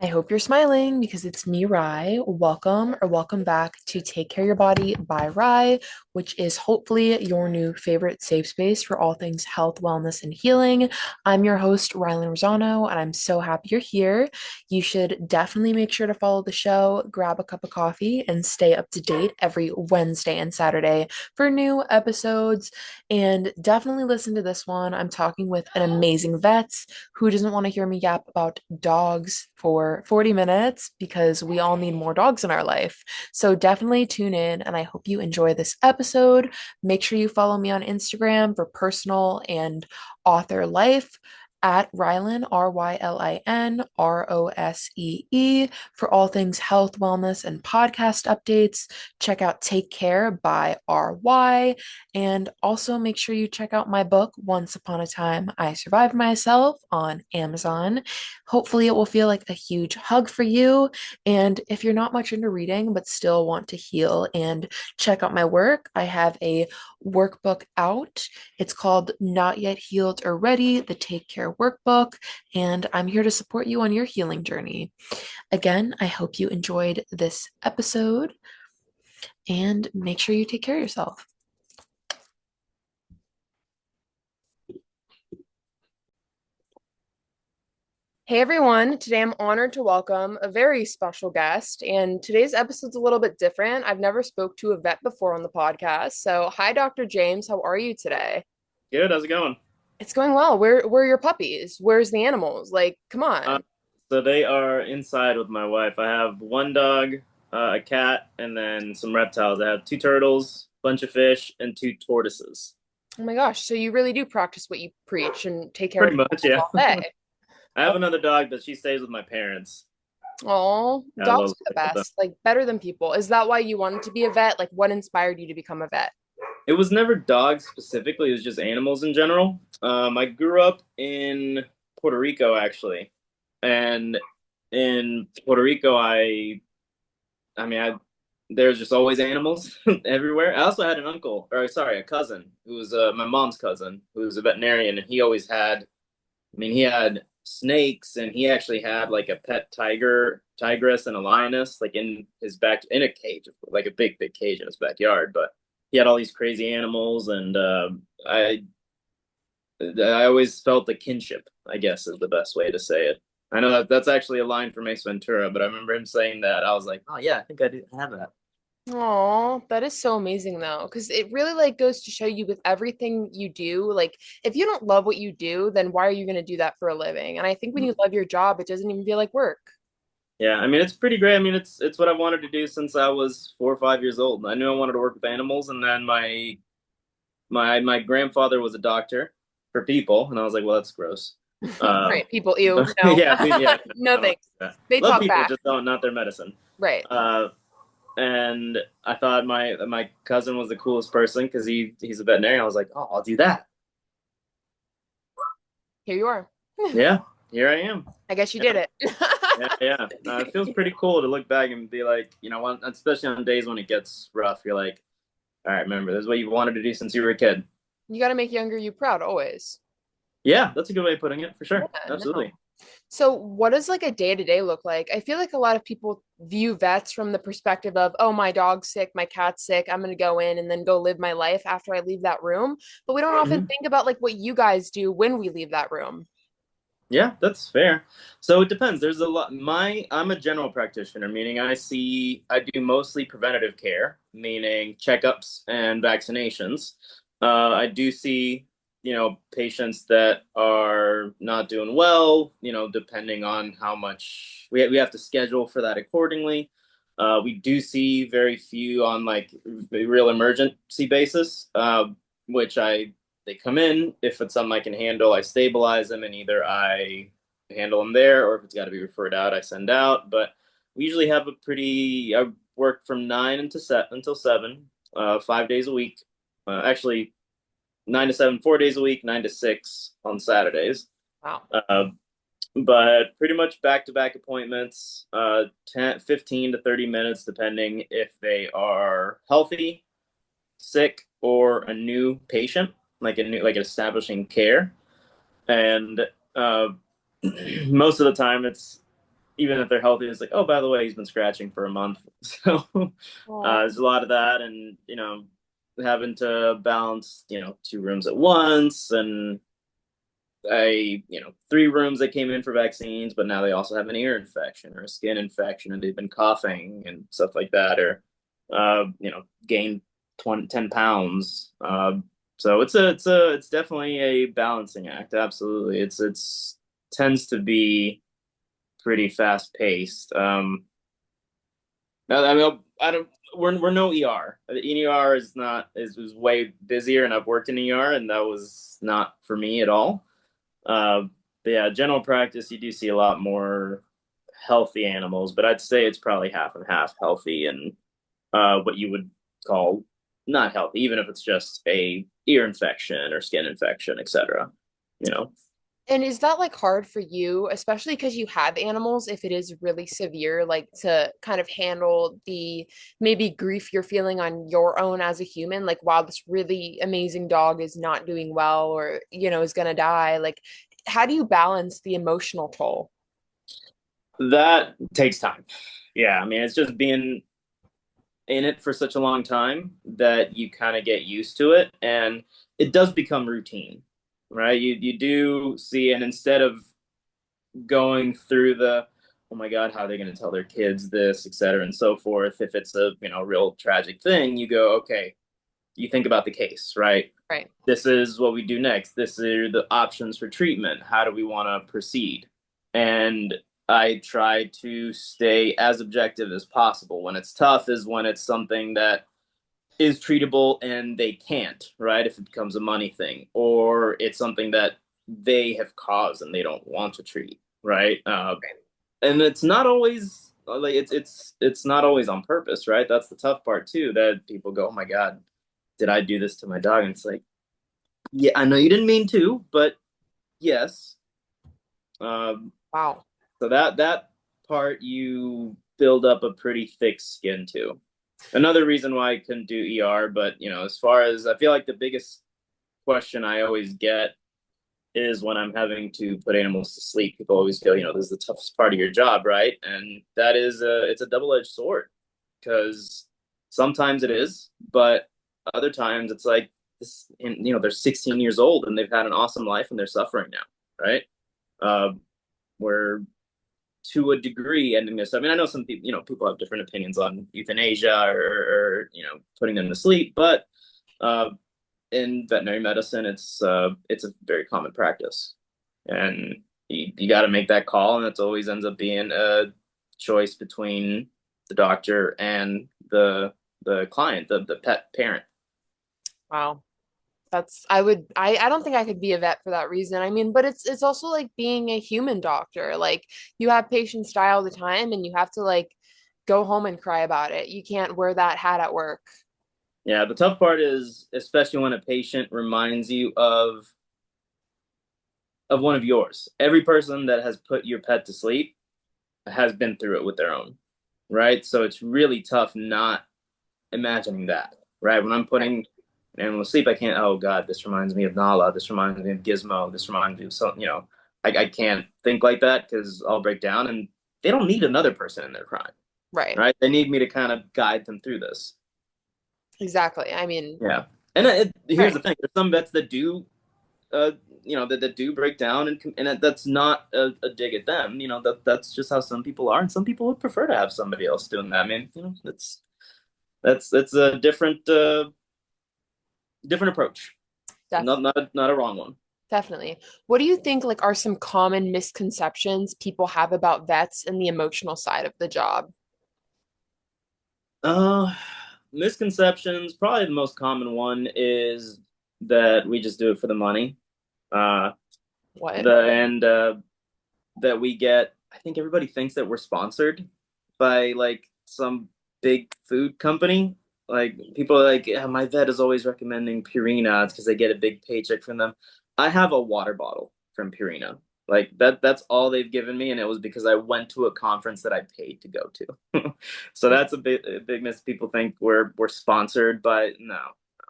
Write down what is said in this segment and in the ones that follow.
I hope you're smiling because it's me, Rye. Welcome back to Take Care of Your Body by Rye, which is hopefully your new favorite safe space for all things health, wellness, and healing. I'm your host, Rylan Rosano, and I'm so happy you're here. You should definitely make sure to follow the show, grab a cup of coffee, and stay up to date every Wednesday and Saturday for new episodes. And definitely listen to this one. I'm talking with an amazing vet. Who doesn't want to hear me yap about dogs for 40 minutes because we all need more dogs in our life? So definitely tune in and I hope you enjoy this episode. Make sure you follow me on Instagram for personal and author life at Rylan, RYLINROSEE, for all things health, wellness, and podcast updates. Check out Take Care by RY. And also make sure you check out my book, Once Upon a Time I Survived Myself, on Amazon. Hopefully, it will feel like a huge hug for you. And if you're not much into reading, but still want to heal and check out my work, I have a workbook out. It's called Not Yet Healed or Ready, the Take Care Workbook. And I'm here to support you on your healing journey. Again, I hope you enjoyed this episode and make sure you take care of yourself. Hey everyone, today I'm honored to welcome a very special guest, and today's episode's a little bit different. I've never spoke to a vet before on the podcast. So, hi Dr. James, how are you today? Good, how's it going? It's going well. Where are your puppies? Where's the animals? Like, come Uh, on. so they are inside with my wife. I have one dog, a cat, and then some reptiles. I have two turtles, bunch of fish, and two tortoises. Oh my gosh, so you really do practice what you preach and take care of Pretty the much, animals yeah. all day. I have another dog, but she stays with my parents. Oh, I dogs love are the living with them. best, like better than people. Is that why you wanted to be a vet? Like, what inspired you to become a vet? It was never dogs specifically, it was just animals in general. I grew up in Puerto Rico, actually. And in Puerto Rico, I mean, there's just always animals everywhere. I also had an uncle, or sorry, a cousin who was my mom's cousin, who was a veterinarian, and he always had. I mean, he had snakes, and he actually had like a pet tigress, and a lioness, like in his back in a cage, like a big cage in his backyard. But he had all these crazy animals, and I always felt the kinship, I guess is the best way to say it. I know that's actually a line from Ace Ventura, but I remember him saying that. I was like, oh yeah, I think I do have that. Oh, that is so amazing though, because it really like goes to show you with everything you do, like if you don't love what you do, then why are you going to do that for a living? And I think when you love your job, it doesn't even feel like work. Yeah, I mean it's pretty great. I mean it's what I wanted to do since I was 4 or 5 years old. I knew I wanted to work with animals, and then my grandfather was a doctor for people, and I was like, well, that's gross. Right. People, ew, no. Yeah, yeah, No I don't like thanks. that. They Love talk people, back. just don't not their medicine. Right. Uh, and I thought my cousin was the coolest person because he's a veterinarian. I was like, oh, I'll do that. Here you are. Yeah, here I am. I guess you Yeah, did it. yeah. It feels pretty cool to look back and be like, especially on days when it gets rough, you're like, all right, remember, this is what you wanted to do since you were a kid. You got to make younger you proud always. Yeah, that's a good way of putting it for sure. Yeah, no. Absolutely. So, what does like a day to day look like? I feel like a lot of people view vets from the perspective of, oh, my dog's sick, my cat's sick, I'm going to go in and then go live my life after I leave that room. But we don't often Mhm. think about like what you guys do when we leave that room. Yeah, that's fair. So it depends. There's a lot. I'm a general practitioner, meaning I do mostly preventative care, meaning checkups and vaccinations. I do see, patients that are not doing well, depending on how much we have to schedule for that accordingly. We do see very few on like a real emergency basis, which they come in. If it's something I can handle, I stabilize them, and either I handle them there, or if it's got to be referred out, I send out. But we usually have I work from 9 until 7, 5 days a week. Actually, 9 to 7, 4 days a week, 9 to 6 on Saturdays. Wow. Uh, but pretty much back to back appointments, 10, 15 to 30 minutes, depending if they are healthy, sick, or a new patient, like establishing care. And uh, most of the time, it's even if they're healthy, it's like, oh, by the way, he's been scratching for a month. So Aw. there's a lot of that, and having to balance, two rooms at once, and three rooms that came in for vaccines, but now they also have an ear infection or a skin infection, and they've been coughing and stuff like that, or gained 10 pounds. So it's definitely a balancing act. Absolutely, it's tends to be pretty fast paced. I mean, I don't. We're no ER. The ER is way busier, and I've worked in ER, and that was not for me at all. Uh, but yeah, general practice, you do see a lot more healthy animals, but I'd say it's probably half and half healthy and what you would call not healthy, even if it's just a ear infection or skin infection, etc. You know, And is that like hard for you, especially because you have animals, if it is really severe, like to kind of handle the maybe grief you're feeling on your own as a human? Like, wow, this really amazing dog is not doing well or, is gonna die. Like, how do you balance the emotional toll? that takes time. Yeah, I mean, it's just being in it for such a long time that you kind of get used to it, and it does become routine, right? You do see, and instead of going through the oh my god, how are they going to tell their kids this, et cetera, and so forth, if it's a real tragic thing, you go, okay, you think about the case, right? Right. This is what we do next. This are the options for treatment. How do we want to proceed? And I try to stay as objective as possible. When it's tough is when it's something that is treatable and they can't, right? If it becomes a money thing, or it's something that they have caused and they don't want to treat, right? And it's not always like it's not always on purpose, right? That's the tough part too. That people go, "Oh my god, did I do this to my dog?" And it's like, yeah, I know you didn't mean to, but yes. Um, Wow. so that part you build up a pretty thick skin to. Another reason why I couldn't do ER, but as far as I feel like the biggest question I always get is when I'm having to put animals to sleep. People always go, this is the toughest part of your job, right? And that is it's a double-edged sword because sometimes it is, but other times it's like this, and they're 16 years old and they've had an awesome life and they're suffering now, right? Uh, where to a degree ending this. I mean, I know some people, people have different opinions on euthanasia or putting them to sleep, but uh, in veterinary medicine, it's a very common practice, and you got to make that call, and it always ends up being a choice between the doctor and the client, the pet parent. Wow. I don't think I could be a vet for that reason. I mean, but it's also like being a human doctor. Like you have patients die all the time and you have to like go home and cry about it. You can't wear that hat at work. Yeah, the tough part is especially when a patient reminds you of one of yours. Every person that has put your pet to sleep has been through it with their own, right? So it's really tough not imagining that, right? When I'm Right. putting an animal to sleep, I can't, oh God, this reminds me of Nala. This reminds me of Gizmo. This reminds me of something, I can't think like that because I'll break down and they don't need another person in their crime, Right. right? They need me to kind of guide them through this. Exactly. I mean, Yeah. And here's right. the thing: there's some vets that do that do break down, and that's not a dig at them. That's just how some people are, and some people would prefer to have somebody else doing that. I mean, that's a different approach, Def not a wrong one. Definitely. What do you think like are some common misconceptions people have about vets and the emotional side of the job? Uh, Misconceptions. Probably the most common one is that we just do it for the money. Uh, What? the and that we get. I think everybody thinks that we're sponsored by like some big food company. Like people are like, yeah, my vet is always recommending Purina because they get a big paycheck from them. I have a water bottle from Purina. Like that's all they've given me, and it was because I went to a conference that I paid to go to. So that's a big miss. People think we're sponsored, but no,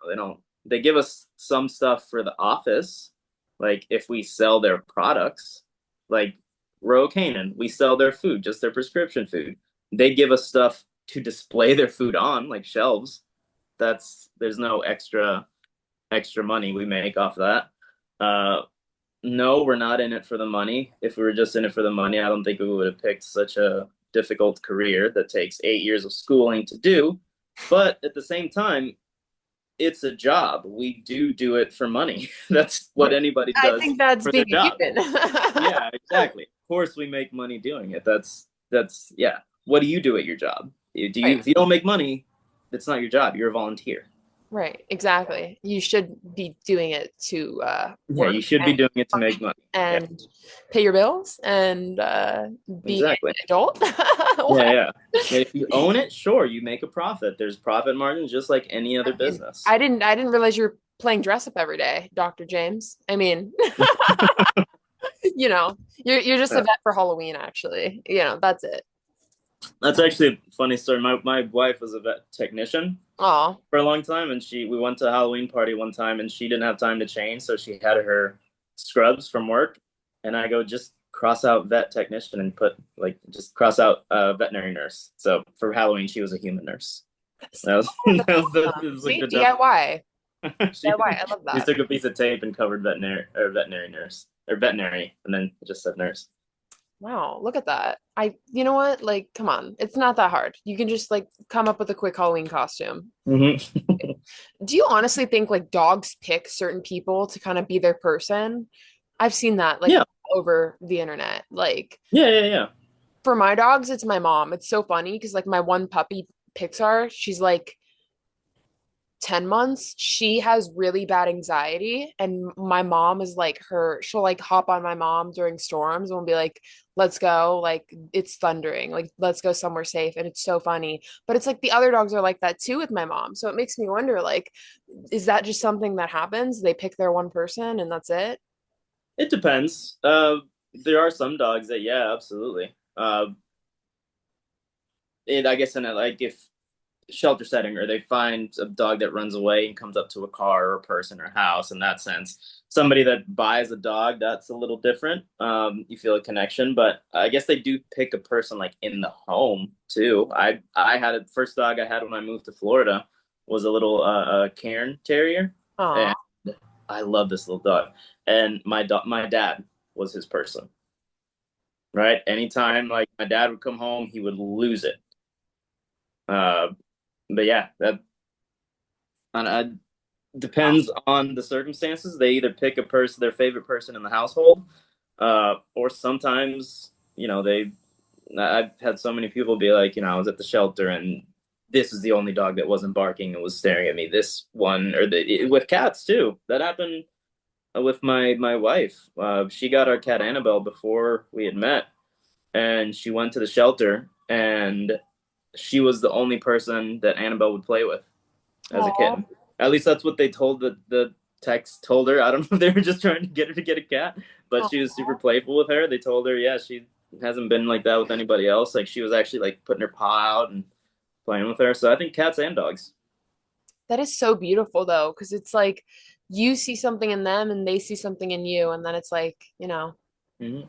they don't. They give us some stuff for the office, like if we sell their products, like Rocaine. We sell their food, just their prescription food. They give us stuff to display their food on, like shelves. There's no extra money we make off that. No, we're not in it for the money. If we were just in it for the money, I don't think we would have picked such a difficult career that takes 8 years of schooling to do. But at the same time, it's a job. We do it for money. That's what anybody I does think that's for their being a job. human. Yeah, exactly. Of course, we make money doing it. That's yeah. What do you do at your job? Do you Right. if you don't make money, it's not your job. You're a volunteer. Right, exactly. You should be doing it to Yeah, work you should be and doing it to make function money. Yeah, and pay your bills and be exactly. an adult. Yeah, What? yeah. If you own it, sure, you make a profit. There's profit margins just like any other I mean, business. I didn't realize you were playing dress up every day, Dr. James. I mean, you're just a Yeah. vet for Halloween, actually. That's it. That's actually a funny story. My wife was a vet technician Oh, for a long time, and we went to a Halloween party one time, and she didn't have time to change, so she had her scrubs from work, and I go just cross out vet technician and put like just cross out veterinary nurse. So for Halloween, she was a human nurse. That was that was like see, the DIY. she DIY. I love just that. took a piece of tape and covered veterinary nurse or veterinary, and then just said nurse. Wow, look at that. You know what? Like, come on. It's not that hard. You can just like come up with a quick Halloween costume. Mm-hmm. Do you honestly think like dogs pick certain people to kind of be their person? I've seen that like Yeah, over the internet. Like yeah, yeah, yeah. for my dogs, it's my mom. It's so funny because like my one puppy, Pixar, she's like 10 months. She has really bad anxiety. And my mom is like she'll like hop on my mom during storms and we'll be like, let's go. Like it's thundering. Like let's go somewhere safe. And it's so funny. But it's like the other dogs are like that too with my mom. So it makes me wonder, like, is that just something that happens? They pick their one person and that's it? It depends. There are some dogs that, yeah, absolutely. I guess in a like if shelter setting or they find a dog that runs away and comes up to a car or a person or house in that sense. Somebody that buys a dog, that's a little different. You feel a connection, but I guess they do pick a person like in the home too. I had a first dog I had when I moved to Florida was a little Cairn Terrier, Aw. and I love this little dog. And my dad was his person, right? Anytime like my dad would come home, he would lose it. Uh, but yeah, that uh, depends on the circumstances. They either pick a person, their favorite person in the household, or sometimes, I've had so many people be like, I was at the shelter and this is the only dog that wasn't barking and was staring at me. This one, with cats too. That happened with my wife. She got our cat Annabelle before we had met, and she went to the shelter, and she was the only person that Annabelle would play with as a Aw. kitten. At least that's what they told the text told her. I don't know if they were just trying to get her to get a cat, but she was super playful with her. They told her, yeah, she hasn't been like that with anybody else. Like she was actually like putting her paw out and playing with her. So I think cats and dogs. That is so beautiful though, because it's like you see something in them and they see something in you, and then it's like. Mm-hmm.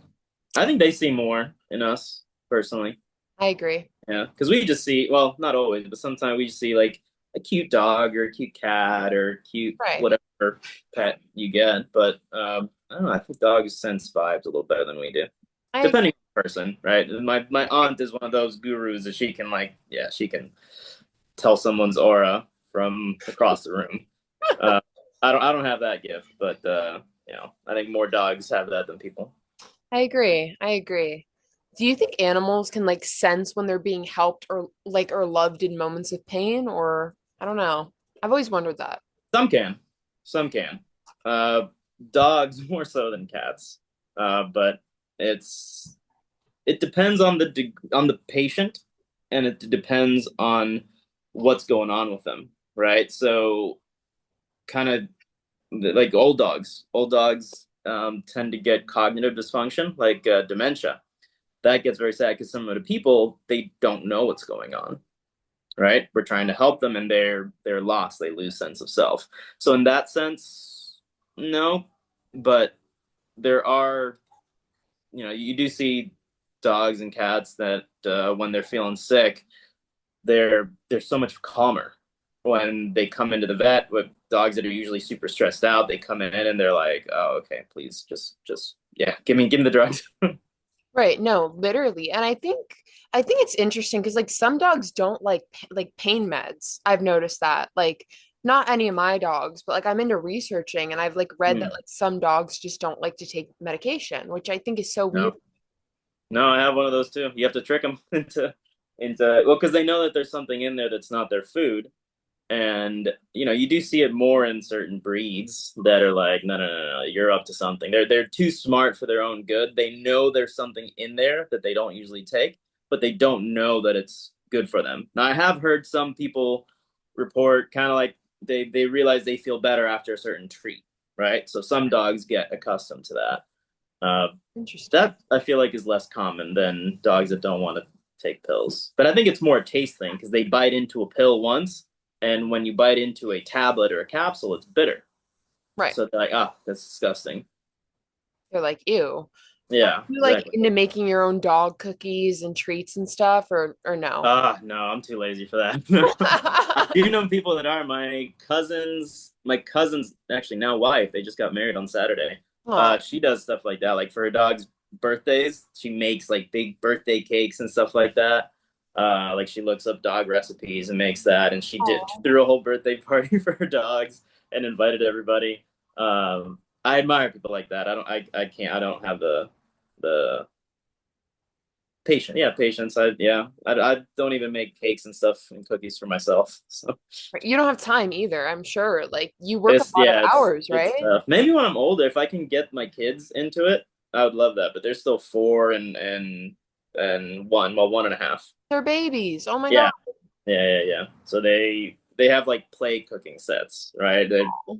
I think they see more in us personally. I agree. Yeah, because we just see, well, not always, but sometimes we just see like a cute dog or a cute cat or a cute Right. whatever pet you get. But I don't know. I think dogs sense vibes a little better than we do, I agree. depending on the person, right? My aunt is one of those gurus that she can like, yeah, she can tell someone's aura from across the room. Uh, I don't have that gift, but I think more dogs have that than people. I agree. I agree. Do you think animals can like sense when they're being helped or loved in moments of pain? Or I don't know. I've always wondered that. Some can, some can. Uh, Dogs more so than cats, but it's it depends on on the patient, and it depends on what's going on with them, right? So, kind of like old dogs tend to get cognitive dysfunction, like dementia. That gets very sad because some of the people they don't know what's going on, right? We're trying to help them and they're lost. They lose sense of self. So in that sense, no, but there are you do see dogs and cats that when they're feeling sick, they're so much calmer when they come into the vet. With dogs that are usually super stressed out, they come in and they're like, "Oh, okay, please, just yeah, give me the drugs." Right. No, literally. And I think it's interesting because like some dogs don't like pain meds. I've noticed that. Like not any of my dogs, but like I'm into researching and I've like read that Hmm. like some dogs just don't like to take medication, which I think is so weird. No, no, I have one of those too. You have to trick them into well, because they know that there's something in there that's not their food. And you do see it more in certain breeds that are like, no, no, no, no, you're up to something. They're too smart for their own good. They know there's something in there that they don't usually take, but they don't know that it's good for them. Now, I have heard some people report kind of like they realize they feel better after a certain treat, right? So some dogs get accustomed to that. Interesting. That I feel like is less common than dogs that don't want to take pills. But I think it's more a taste thing because they bite into a pill once, and when you bite into a tablet or a capsule, it's bitter. Right. So they're like, ah, that's disgusting. They're like, ew. Are Yeah, you like exactly. into making your own dog cookies and treats and stuff or no? Ah, no, I'm too lazy for that. I do know people that are. My cousin's actually now wife, they just got married on Saturday. Oh, She does stuff like that. Like for her dog's birthdays, she makes like big birthday cakes and stuff like that. Like she looks up dog recipes and makes that, and she oh. threw a whole birthday party for her dogs and invited everybody. I admire people like that. I can't. I don't have the patience. I don't even make cakes and stuff and cookies for myself. So You don't have time either, I'm sure. Like you work a it's lot of yeah, it's hours, it's right? tough. Maybe when I'm older, if I can get my kids into it, I would love that. But they're still 4 and 1, well, 1.5. They're babies. Oh my God. Yeah, yeah. So they have like play cooking sets, right?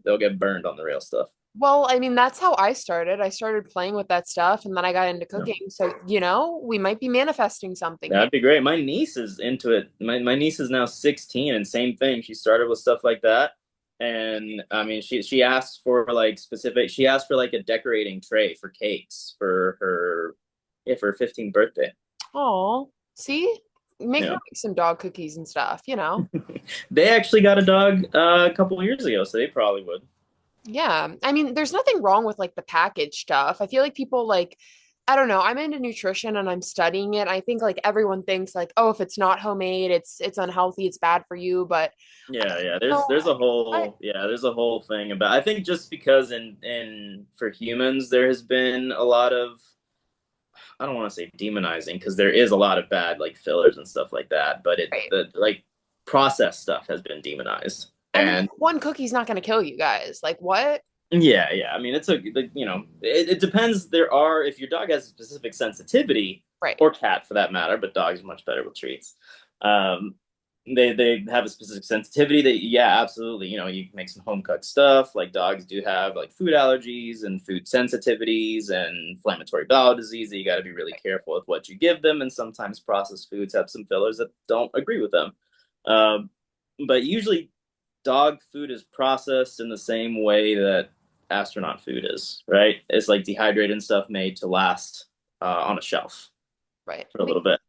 They'll get burned on the real stuff. Well, I mean, that's how I started. I started playing with that stuff and then I got into Yeah. cooking. So, we might be manifesting something here. That'd be great. My niece is into it. My niece is now 16 and same thing. She started with stuff like that. And I mean she asked for like specific she asked for like a decorating tray for cakes for her yeah, for her 15th birthday. Oh, see? Make her Yeah. make some dog cookies and stuff. They actually got a dog a couple of years ago, so they probably would. Yeah. I mean, there's nothing wrong with like the packaged stuff. I feel like people like, I don't know, I'm into nutrition and I'm studying it. I think like everyone thinks like, oh, if it's not homemade, it's unhealthy, it's bad for you. But Yeah. no, I, There's a whole thing about I think just because in for humans there has been a lot of I don't want to say demonizing because there is a lot of bad like fillers and stuff like that, but it right. the like processed stuff has been demonized. I mean, And one cookie's not going to kill you guys. Like what? yeah. I mean, it depends. There are if your dog has a specific sensitivity, Right. or cat for that matter, but dogs are much better with treats. Um, they have a specific sensitivity that yeah, absolutely. You can make some home cooked stuff. Like dogs do have like food allergies and food sensitivities and inflammatory bowel disease that you got to be really careful with what you give them. And sometimes processed foods have some fillers that don't agree with them. Um, but usually dog food is processed in the same way that astronaut food is, right? It's like dehydrated stuff made to last on a shelf Right. for a little bit.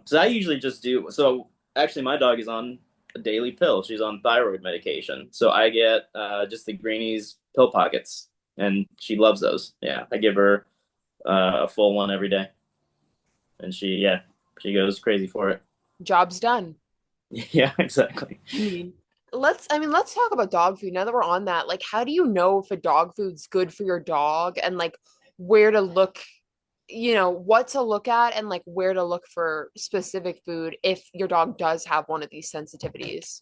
So I usually just do. So actually, my dog is on a daily pill. She's on thyroid medication. So I get just the Greenies pill pockets, and she loves those. Yeah, I give her a full one every day, and she goes crazy for it. Job's done. Yeah, exactly. I mean, let's talk about dog food now that we're on that. Like, how do you know if a dog food's good for your dog and like where to look, what to look at and like where to look for specific food if your dog does have one of these sensitivities?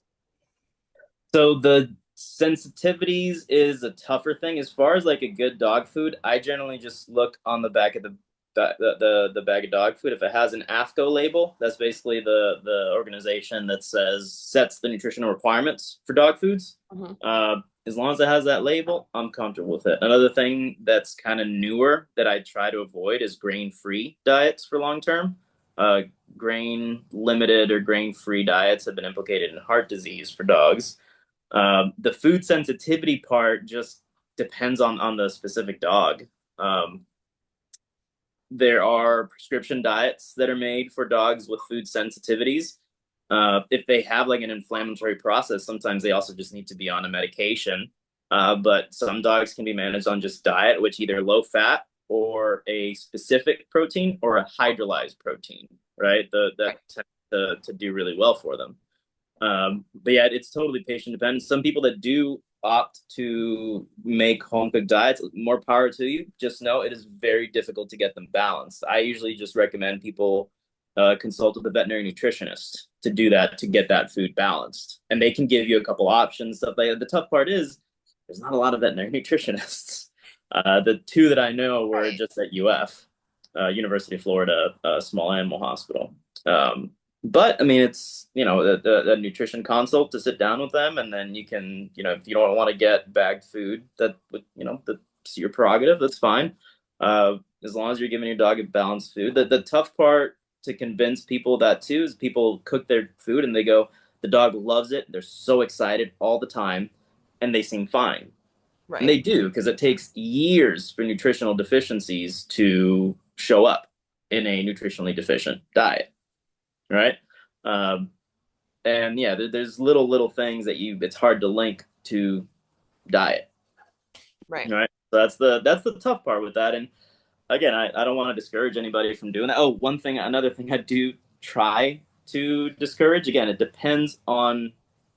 So the sensitivities is a tougher thing. As far as like a good dog food, I generally just look on the back of the bag of dog food. If it has an AFCO label, that's basically the organization that sets the nutritional requirements for dog foods. Mhm. As long as it has that label, I'm comfortable with it. Another thing that's kind of newer that I try to avoid is grain-free diets for long term. Uh, Grain limited or grain-free diets have been implicated in heart disease for dogs. The food sensitivity part just depends on the specific dog. Um, There are prescription diets that are made for dogs with food sensitivities. If they have like an inflammatory process, sometimes they also just need to be on a medication. But some dogs can be managed on just diet, which either low fat or a specific protein or a hydrolyzed protein, right? That Right. tends to do really well for them. But yeah, it's totally patient dependent. Some people that do opt to make home cooked diets, more power to you. Just know it is very difficult to get them balanced. I usually just recommend people consult with a veterinary nutritionist to do that to get that food balanced. And they can give you a couple options, stuff like that. The tough part is there's not a lot of veterinary nutritionists. The two that I know were Right. just at UF, University of Florida, Small Animal Hospital. But I mean, it's the nutrition consult to sit down with them, and then you can if you don't want to get bagged food, that would that's your prerogative. That's fine, as long as you're giving your dog a balanced food. The tough part to convince people that too is people cook their food and they go, the dog loves it. They're so excited all the time, and they seem fine, and Right. they do because it takes years for nutritional deficiencies to show up in a nutritionally deficient diet, right? Um, and yeah, there's little things that it's hard to link to diet, Right. right? So that's the tough part with that. And again, I don't want to discourage anybody from doing that. Oh, another thing I do try to discourage. Again, it depends on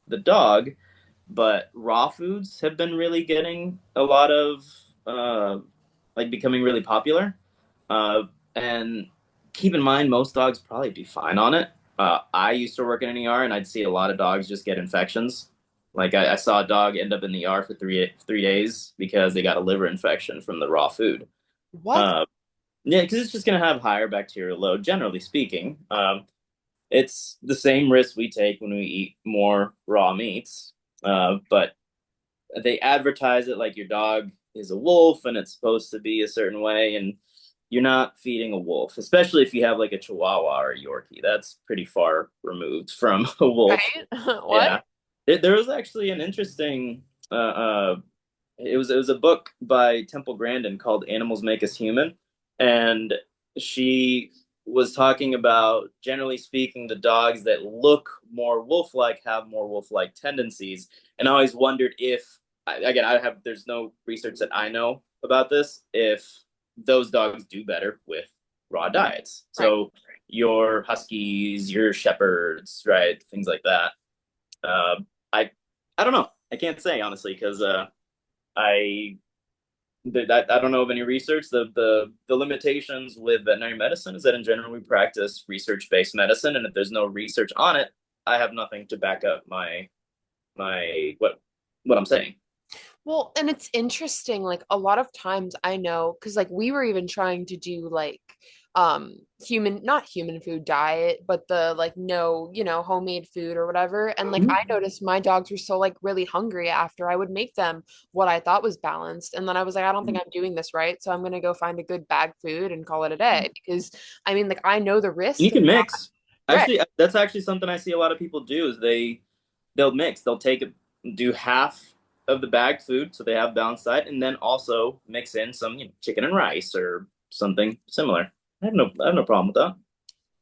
the dog, but raw foods have been really getting a lot of like becoming really popular. And keep in mind, most dogs probably do fine on it. I used to work in an ER, and I'd see a lot of dogs just get infections. Like I saw a dog end up in the ER for three days because they got a liver infection from the raw food. What? Uh, yeah, because it's just going to have higher bacterial load, generally speaking. It's the same risk we take when we eat more raw meats, but they advertise it like your dog is a wolf and it's supposed to be a certain way, and you're not feeding a wolf, especially if you have like a Chihuahua or a Yorkie. That's pretty far removed from a wolf. Right? What? Yeah, there was actually an interesting. It was a book by Temple Grandin called "Animals Make Us Human," and she was talking about, generally speaking, the dogs that look more wolf-like have more wolf-like tendencies. And I always wondered if, again, there's no research that I know about this, if those dogs do better with raw diets. Right. So your huskies, your shepherds, right, things like that. Uh, I I don't know. I can't say honestly because I I don't know of any research. The limitations with veterinary medicine is that in general we practice research-based medicine, and if there's no research on it, I have nothing to back up my what I'm saying. Well, and it's interesting, like a lot of times I know, because like we were even trying to do like human, not human food diet, but the like no, homemade food or whatever. And like I Mhm. noticed my dogs were so like really hungry after I would make them what I thought was balanced. And then I was like, I don't think I'm doing this right. So I'm gonna go find a good bag food and call it a day. Because I mean, like I know the And risk you of can mix. right. Actually, that's actually something I see a lot of people do is they'll mix. They'll do half of the bagged food so they have balanced diet, and then also mix in some chicken and rice or something similar. I have no problem with that.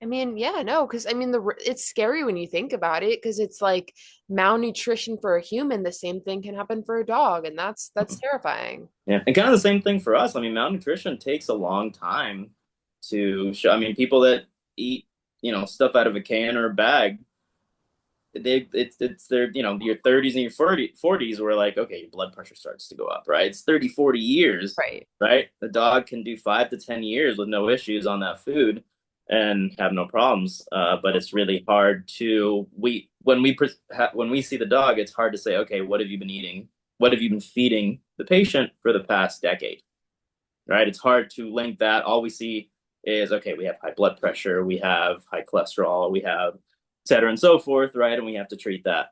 I mean, yeah, no, because I mean, it's scary when you think about it, because it's like malnutrition for a human, the same thing can happen for a dog, and that's terrifying. Yeah, and kind of the same thing for us. I mean, malnutrition takes a long time to show. I mean, people that eat, stuff out of a can or a bag, it's their, your 30s and your 40s where like, okay, your blood pressure starts to go up, right? It's 30, 40 years, Right. right? The dog can do 5 to 10 years with no issues on that food and have no problems. But it's really hard to when we see the dog, it's hard to say, okay, what have you been eating? What have you been feeding the patient for the past decade? Right? It's hard to link that. All we see is, okay, we have high blood pressure, we have high cholesterol, we have et cetera and so forth, right? And we have to treat that.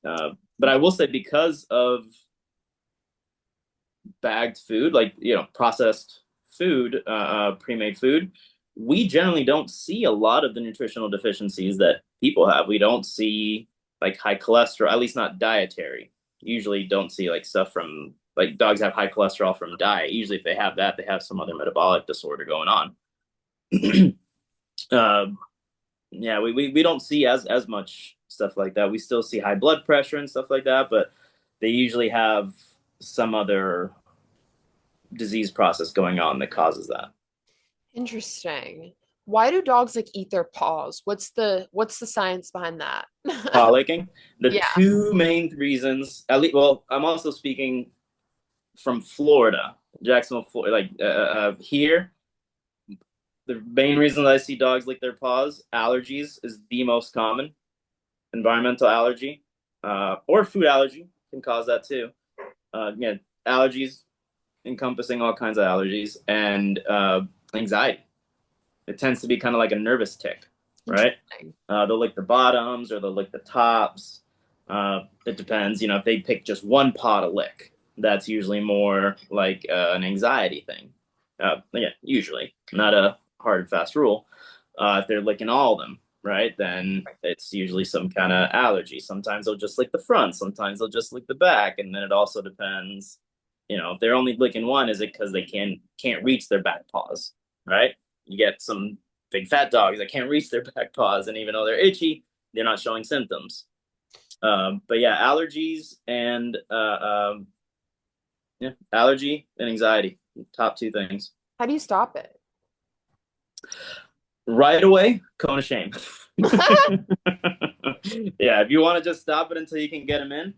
But I will say, because of bagged food, like processed food, pre-made food, we generally don't see a lot of the nutritional deficiencies that people have. We don't see like high cholesterol, at least not dietary. Usually, don't see like stuff from like dogs have high cholesterol from diet. Usually, if they have that, they have some other metabolic disorder going on. uh, yeah, we don't see as much stuff like that. We still see high blood pressure and stuff like that, but they usually have some other disease process going on that causes that. Interesting. Why do dogs like eat their paws? What's the science behind that? Paw licking. The Yeah, two main reasons, at least, well, I'm also speaking from Florida, Jacksonville, Florida. Like here, the main reason I see dogs lick their paws, allergies is the most common. Environmental allergy, or food allergy can cause that too. Yeah, allergies encompassing all kinds of allergies and anxiety. It tends to be kind of like a nervous tick, right? interesting. They'll lick the bottoms or they'll lick the tops. It depends. You know, if they pick just one paw to lick, that's usually more like an anxiety thing. Yeah, usually, not a hard and fast rule. If they're licking all of them, right, then it's usually some kind of allergy. Sometimes they'll just lick the front, sometimes they'll just lick the back, and then it also depends. You know, if they're only licking one, is it because they can't reach their back paws, right? You get some big fat dogs that can't reach their back paws, and even though they're itchy, they're not showing symptoms. But yeah, allergies and yeah, allergy and anxiety, top two things. How do you stop it? Right away, cone of shame. Yeah, if you want to just stop it until you can get them in,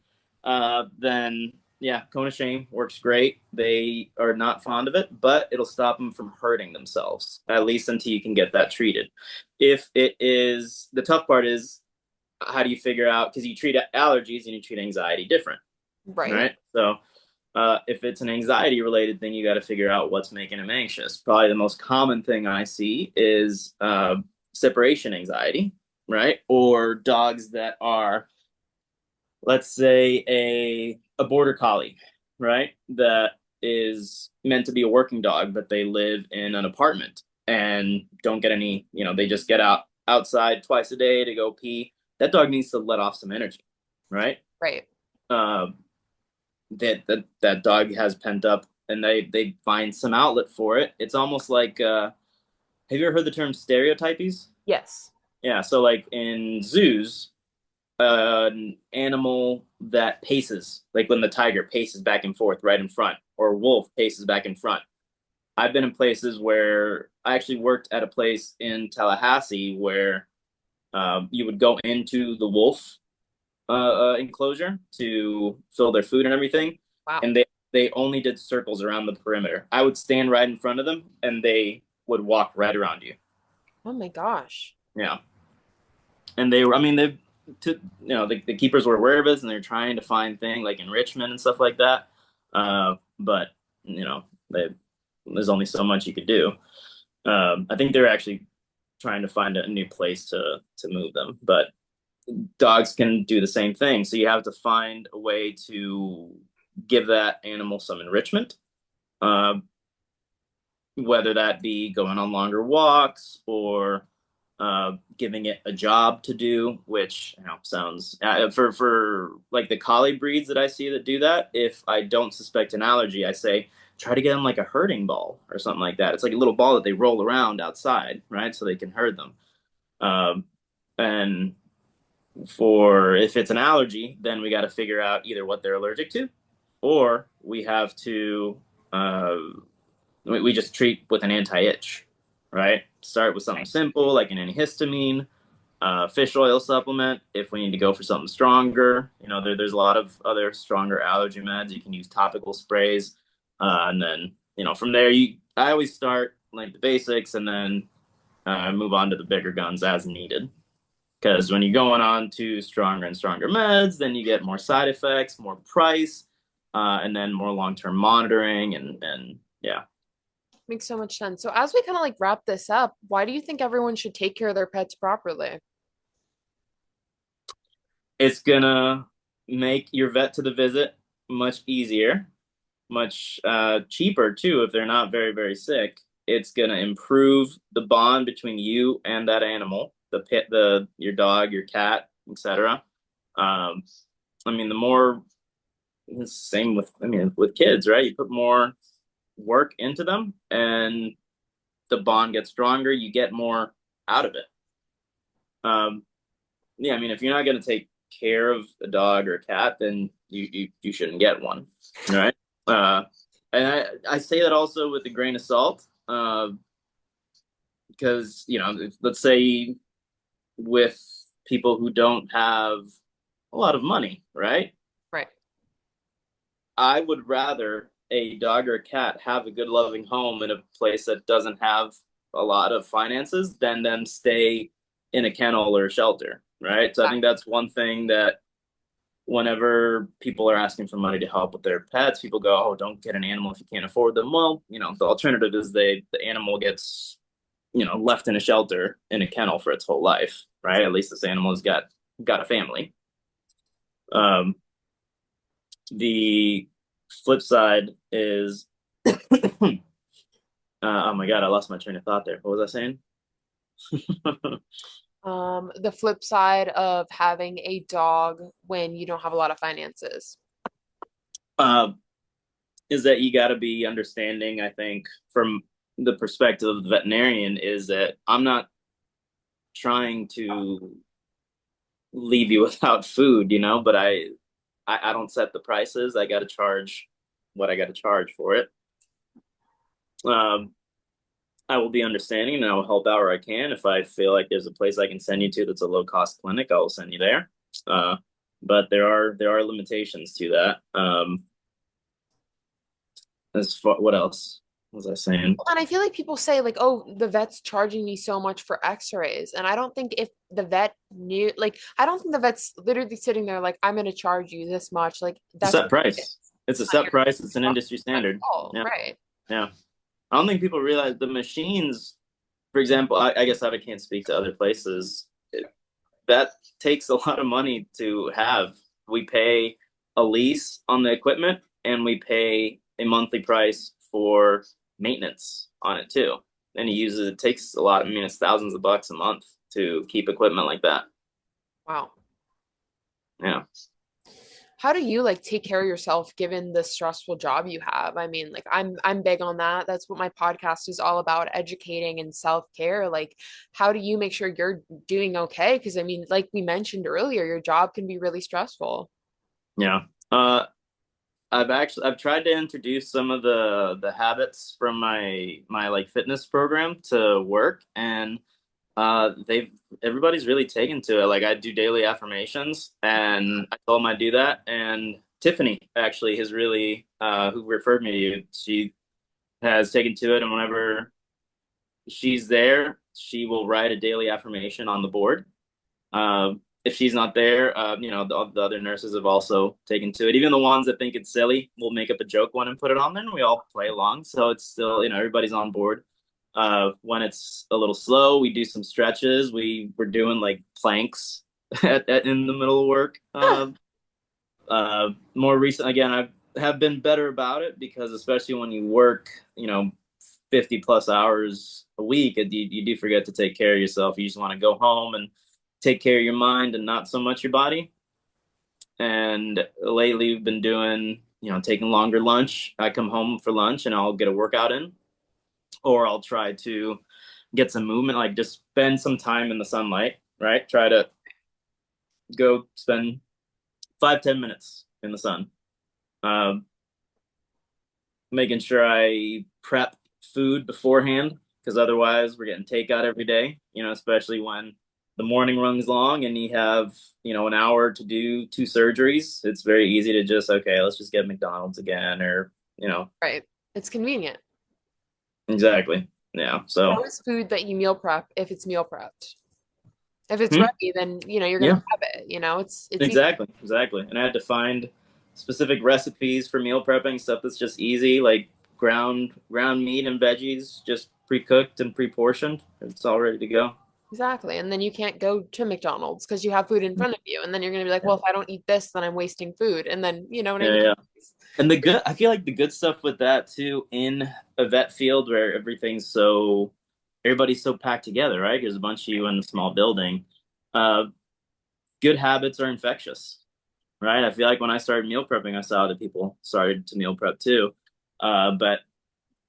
then yeah, cone of shame works great. They are not fond of it, but it'll stop them from hurting themselves, at least until you can get that treated. If it is, the tough part is how do you figure out, because you treat allergies and you treat anxiety different, Right. right? So if it's an anxiety related thing, you got to figure out what's making them anxious. Probably the most common thing I see is separation anxiety, right? Or dogs that are, let's say, a border collie, right? That is meant to be a working dog, but they live in an apartment and don't get any, they just get outside twice a day to go pee. That dog needs to let off some energy, right? Right. Uh, that dog has pent up and they find some outlet for it. It's almost like have you ever heard the term stereotypies? Yes. Yeah, so like in zoos, an animal that paces, like when the tiger paces back and forth right in front, or a wolf paces back in front. I've been in places where I actually worked at a place in Tallahassee where you would go into the wolf enclosure to fill their food and everything, Wow. and they only did circles around the perimeter. I would stand right in front of them, and they would walk right around you. Oh my gosh. Yeah, and they were. I mean, the keepers were aware of it, and they're trying to find things like enrichment and stuff like that. But they, there's only so much you could do. I think they're actually trying to find a new place to move them, but dogs can do the same thing. So you have to find a way to give that animal some enrichment, uh, whether that be going on longer walks or giving it a job to do, which sounds for like the collie breeds that I see that do that. If I don't suspect an allergy, I say try to get them like a herding ball or something like that. It's like a little ball that they roll around outside, right? So they can herd them. And for if it's an allergy, then we got to figure out either what they're allergic to, or we have to we just treat with an anti-itch, right? Start with something Right. simple like an antihistamine, fish oil supplement. If we need to go for something stronger, there's a lot of other stronger allergy meds. You can use topical sprays, and then from there, I always start like the basics and then move on to the bigger guns as needed. Because when you're going on to stronger and stronger meds, then you get more side effects, more price, and then more long-term monitoring, and yeah, Makes so much sense. So as we kind of like wrap this up, why do you think everyone should take care of their pets properly? it's gonna make your vet to the visit much easier, much cheaper too if they're not very, very sick. It's gonna improve the bond between you and that animal, the pet, your dog, your cat, etc. Um, I mean, the more It's the same with, I mean, with kids, right? You put more work into them and the bond gets stronger, you get more out of it. Um, yeah, I mean, if you're not going to take care of a dog or a cat, then you shouldn't get one, right? Uh, and I say that also with a grain of salt, because let's say with people who don't have a lot of money, right? Right. I would rather a dog or a cat have a good, loving home in a place that doesn't have a lot of finances than them stay in a kennel or a shelter, right? So I think that's one thing that whenever people are asking for money to help with their pets, people go, "Oh, don't get an animal if you can't afford them." Well, the alternative is the animal gets, left in a shelter in a kennel for its whole life, right? At least this animal's got a family. Um, the flip side is oh my God, I lost my train of thought there. What was I saying? The flip side of having a dog when you don't have a lot of finances. uh, is that you got to be understanding, I think, from the perspective of the veterinarian, is that I'm not trying to leave you without food, but I don't set the prices. I got to charge what I got to charge for it. Um, I will be understanding and I will help out where I can. If I feel like there's a place I can send you to that's a low cost clinic, I will send you there. But there are limitations to that. As far, what else was I saying? And I feel like people say like, "Oh, the vet's charging me so much for x-rays." And I don't think if the vet knew, like, I don't think the vet's literally sitting there like, "I'm going to charge you this much." Like, It's that's a set price. It's it's a not set your, price. It's an not industry your standard. fault, Yeah, right? yeah. I don't think people realize the machines. For example, I guess I can't speak to other places. That takes a lot of money to have. We pay a lease on the equipment, and we pay a monthly price for maintenance on it too. And he uses it takes a lot. I mean, it's thousands of bucks a month to keep equipment like that. Wow. Yeah. How do you like take care of yourself given the stressful job you have? I mean, like I'm big on that. That's what my podcast is all about, educating and self-care. Like, how do you make sure you're doing okay? Because I mean, like we mentioned earlier, your job can be really stressful. Yeah. Uh, I've tried to introduce some of the habits from my like fitness program to work, and they've everybody's really taken to it. Like I do daily affirmations, and I told them I do that, and Tiffany actually has really who referred me to you. She has taken to it, and whenever she's there, she will write a daily affirmation on the board. If she's not there, the other nurses have also taken to it. Even the ones that think it's silly will make up a joke one and put it on there, and we all play along. So it's still, everybody's on board. When it's a little slow, we do some stretches. We're doing like planks in the middle of work. More recent, again, I have been better about it because especially when you work, 50 plus hours a week, you do forget to take care of yourself. You just want to go home and take care of your mind and not so much your body. And lately we've been doing, taking longer lunch. I come home for lunch and I'll get a workout in, or I'll try to get some movement, like just spend some time in the sunlight, right? Try to go spend 5-10 minutes in the sun. Um, Making sure I prep food beforehand because otherwise we're getting takeout every day, especially when the morning runs long and you have, an hour to do two surgeries. It's very easy to just, okay, let's just get McDonald's again or, Right. It's convenient. exactly. Yeah. How So, is food that you meal prep if it's meal prepped? If it's hmm, ready, then you're gonna yeah, have it. It's easy. exactly. Exactly. And I had to find specific recipes for meal prepping, stuff that's just easy, like ground meat and veggies, just pre-cooked and pre-portioned. It's all ready to go. Exactly. And then you can't go to McDonald's because you have food in front of you. And then you're gonna be like, Yeah. well, if I don't eat this, then I'm wasting food. And then you know what I Yeah, mean? yeah. And I feel like the good stuff with that too in a vet field where everybody's so packed together, right? There's a bunch of you in a small building. Uh, Good habits are infectious. right? I feel like when I started meal prepping, I saw other people started to meal prep too. But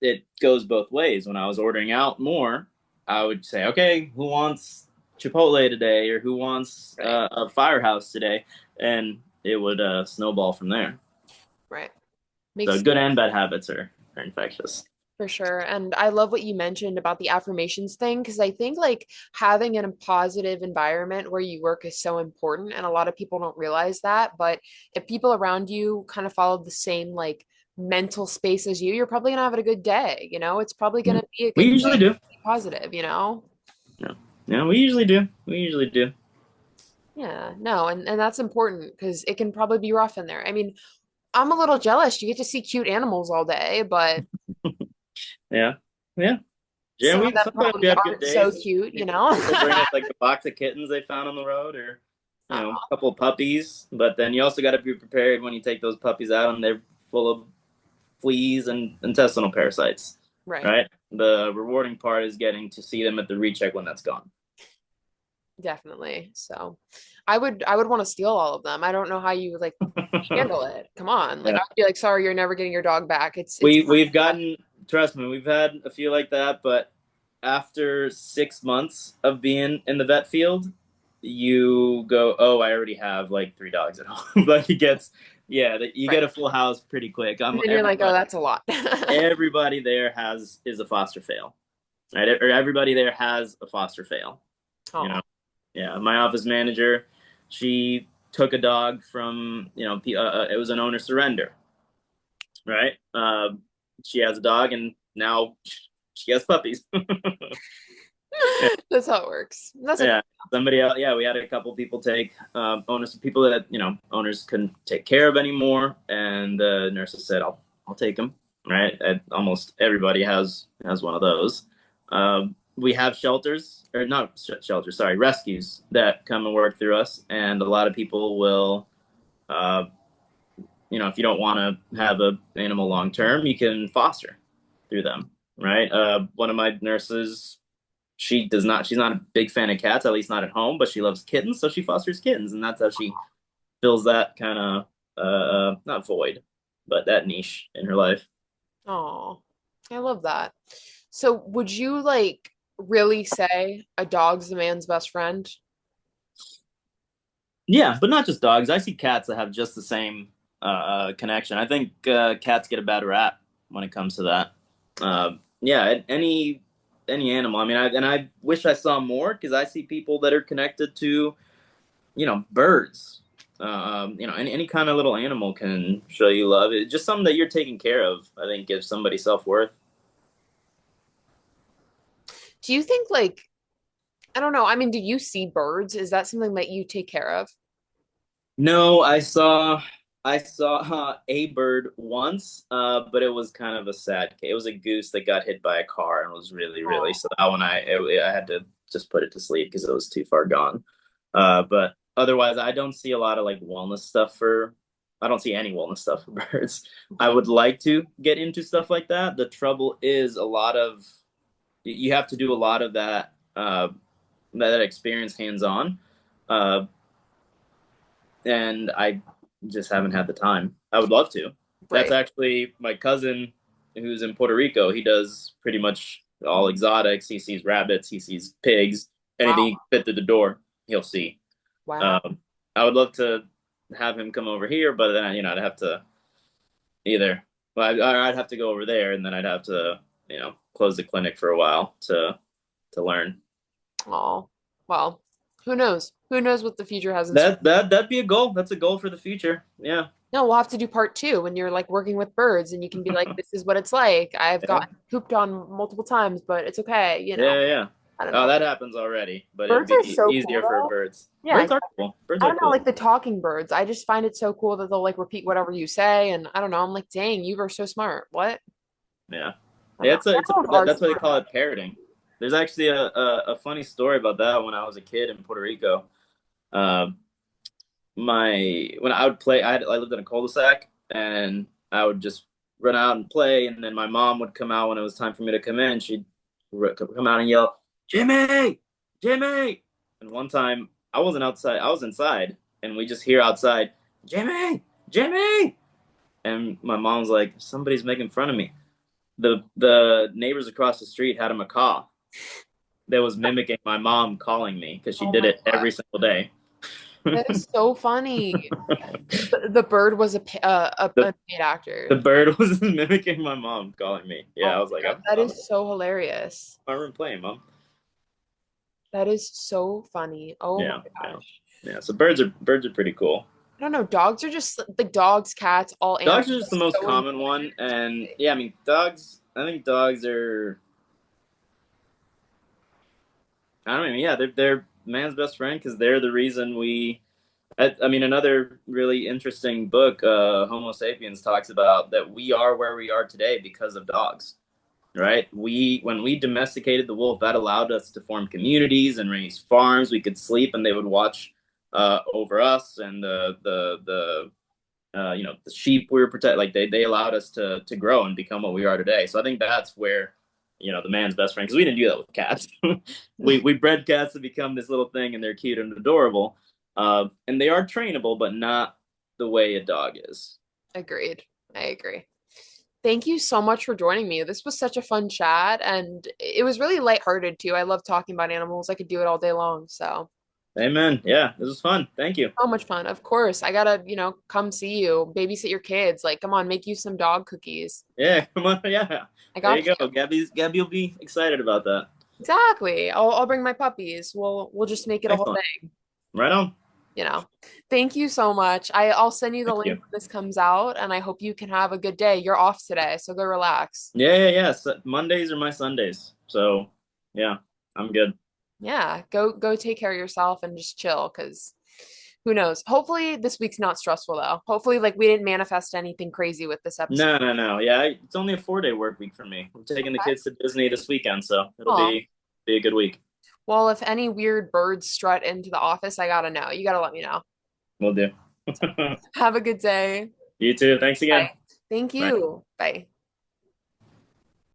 it goes both ways. When I was ordering out more, I would say, okay, who wants Chipotle today, or who wants Right. a Firehouse today, and it would snowball from there. Right. So Makes good and bad habits are infectious. For sure. And I love what you mentioned about the affirmations thing, because I think like having a positive environment where you work is so important. And a lot of people don't realize that. But if people around you kind of follow the same like mental space as you, you're probably gonna have a good day. It's probably Yeah. gonna be a We good day, usually do. be positive. Yeah, yeah, we usually do. We usually do. Yeah, no, and that's important because it can probably be rough in there. I mean, I'm a little jealous. You get to see cute animals all day, but Yeah, yeah. Yeah, some of we them sometimes we probably have good aren't so days. cute. People bring us like a box of kittens they found on the road, or a Oh, couple of puppies. But then you also got to be prepared when you take those puppies out and they're full of fleas and intestinal parasites. right. Right. The rewarding part is getting to see them at the recheck when that's gone. Definitely. So I would want to steal all of them. I don't know how you would like handle it. Come on. Like Yeah, I'd be like, sorry, you're never getting your dog back. It's we've gotten, trust me, we've had a few like that, but after 6 months of being in the vet field, you go, oh, I already have like three dogs at home. Like it gets, yeah, you right. get a full house pretty quick. And then you're like, oh, that's a lot. Everybody there is a foster fail, right? Or everybody there has a foster fail. You Oh, know, yeah. My office manager, she took a dog from, it was an owner surrender, right? She has a dog, and now she has puppies. Yeah, that's how it works. That's okay. yeah. Somebody else, yeah. We had a couple people take owners, people that owners couldn't take care of anymore, and the nurses said, "I'll take them." Right? And almost everybody has one of those. We have shelters, or not shelters, sorry, rescues that come and work through us, and a lot of people will, uh, if you don't want to have an animal long term, you can foster through them, right? One of my nurses, she's not a big fan of cats, at least not at home, but she loves kittens, so she fosters kittens, and that's how she fills that kind of not void, but that niche in her life. Oh, I love that. So would you like really say a dog's the man's best friend? Yeah, but not just dogs. I see cats that have just the same connection. I think cats get a bad rap when it comes to that. Yeah, any animal. I mean, I wish I saw more, because I see people that are connected to birds. Any kind of little animal can show you love. It's just something that you're taking care of, I think, gives somebody self-worth. Do you think like I don't know. I mean, do you see birds? Is that something that you take care of? No, I saw a bird once, but it was kind of a sad case. It was a goose that got hit by a car and was really, really, Oh, so that one I had to just put it to sleep because it was too far gone. But otherwise, I don't see a lot of like wellness stuff for. I don't see any wellness stuff for birds. I okay. would like to get into stuff like that. The trouble is a lot of you have to do a lot of that experience hands on. Uh, and I just haven't had the time. I would love to. That's Right. actually my cousin who's in Puerto Rico. He does pretty much all exotics. He sees rabbits, he sees pigs, anything he Wow. can fit through the door, he'll see. Wow. Um, I would love to have him come over here, but then I'd have to either, well, I'd have to go over there, and then I'd have to close the clinic for a while to learn. Oh, well, who knows? Who knows what the future has in store? That'd be a goal. That's a goal for the future. Yeah. No, we'll have to do part two when you're like working with birds and you can be like, this is what it's like. I've Yeah. gotten pooped on multiple times, but it's okay. Yeah, yeah. I don't Oh, know. that happens already, but it'd Birds are be so cool easier for though. birds. Yeah, Birds are cool. Birds I are don't know, cool. like the talking birds. I just find it so cool that they'll like repeat whatever you say, and I don't know. I'm like, dang, you are so smart. What? Yeah, I don't yeah. know. Animals are That's what they smart call though. it, parroting. There's actually a funny story about that. When I was a kid in Puerto Rico, um, my when I would play, I lived in a cul-de-sac, and I would just run out and play, and then my mom would come out when it was time for me to come in. She'd come out and yell, "Jimmy, Jimmy!" And one time I wasn't outside, I was inside, and we just hear outside, Jimmy, Jimmy, and my mom's like, somebody's making fun of me. The neighbors across the street had a macaw that was mimicking my mom calling me because she Oh did my it God. every single day. That is so funny. The bird was the a paid actor. the bird was mimicking my mom calling me. Oh Yeah, I was like, my God, I'm that I'm in is so hilarious. my room playing, mom. That is so funny. Oh my Yeah, yeah, gosh. yeah. So birds are pretty cool. I don't know. Dogs are just like dogs, cats, all Dogs animals are just the are most so common one, important. and yeah, I mean dogs. I think dogs are. I don't know. Yeah, they're man's best friend because they're the reason we. I mean, another really interesting book, Homo sapiens, talks about that we are where we are today because of dogs. Right? We when we domesticated the wolf, that allowed us to form communities and raise farms. We could sleep, and they would watch over us, and the sheep we were protect. Like they allowed us to grow and become what we are today. So I think that's where the man's best friend, because we didn't do that with cats. We bred cats to become this little thing, and they're cute and adorable, and they are trainable, but not the way a dog is. Agreed. I agree. Thank you so much for joining me. This was such a fun chat and it was really lighthearted too. I love talking about animals. I could do it all day long. So, Amen. Yeah, this was fun. Thank you. so much fun. Of course, I gotta, come see you, babysit your kids. Like, come on, make you some dog cookies. Yeah, come on. Yeah, I there you got you. go. Gabby will be excited about that. Exactly. I'll bring my puppies. We'll just make it a whole Excellent. thing, Right on. you know. Thank you so much. I'll send you the Thank link you. when this comes out, and I hope you can have a good day. You're off today, so go relax. Yeah, yeah, yeah. So Mondays are my Sundays. So yeah, I'm good. Yeah, go take care of yourself and just chill, because who knows? Hopefully this week's not stressful though. Hopefully, like we didn't manifest anything crazy with this episode. No, no, no. Yeah, it's only a 4-day work week for me. I'm taking the kids to Disney this weekend, so it'll Oh, be a good week. well, if any weird birds strut into the office, I gotta know. You gotta let me know. We'll do. Have a good day. You too. Thanks again. Bye. Thank Bye. you. Bye.